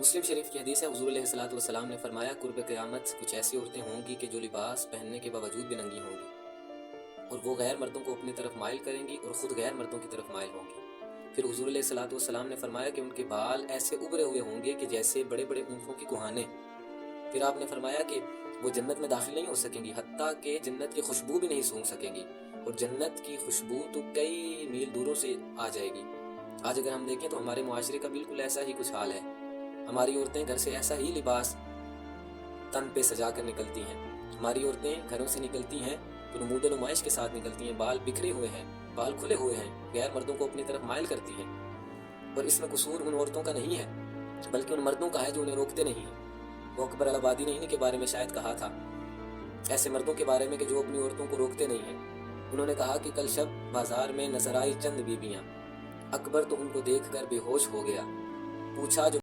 مسلم شریف کی حدیث ہے، حضور علیہ الصلوۃ والسلام نے فرمایا قرب قیامت کچھ ایسی عورتیں ہوں گی کہ جو لباس پہننے کے باوجود بھی ننگی ہوں گی، اور وہ غیر مردوں کو اپنی طرف مائل کریں گی اور خود غیر مردوں کی طرف مائل ہوں گی۔ پھر حضور علیہ الصلوۃ والسلام نے فرمایا کہ ان کے بال ایسے ابھرے ہوئے ہوں گے کہ جیسے بڑے بڑے اونٹوں کی کوہانیں۔ پھر آپ نے فرمایا کہ وہ جنت میں داخل نہیں ہو سکیں گی، حتیٰ کہ جنت کی خوشبو بھی نہیں سونگھ سکیں گی، اور جنت کی خوشبو تو کئی میل دوروں سے آ جائے گی۔ آج اگر ہم دیکھیں تو ہمارے معاشرے کا بالکل ایسا ہی کچھ حال ہے۔ ہماری عورتیں گھر سے ایسا ہی لباس تن پہ سجا کر نکلتی ہیں، ہماری عورتیں گھروں سے نکلتی ہیں تو نمود و نمائش کے ساتھ نکلتی ہیں، بال بکھرے ہوئے ہیں، بال کھلے ہوئے ہیں، غیر مردوں کو اپنی طرف مائل کرتی ہیں۔ اور اس میں قصور ان عورتوں کا نہیں ہے بلکہ ان مردوں کا ہے جو انہیں روکتے نہیں ہیں۔ وہ اکبر الآبادی نے انہی کے بارے میں شاید کہا تھا، ایسے مردوں کے بارے میں کہ جو اپنی عورتوں کو روکتے نہیں ہیں۔ انہوں نے کہا کہ کل شب بازار میں نظر آئی چند بیویاں، اکبر تو ان کو دیکھ کر بے ہوش ہو گیا، پوچھا جو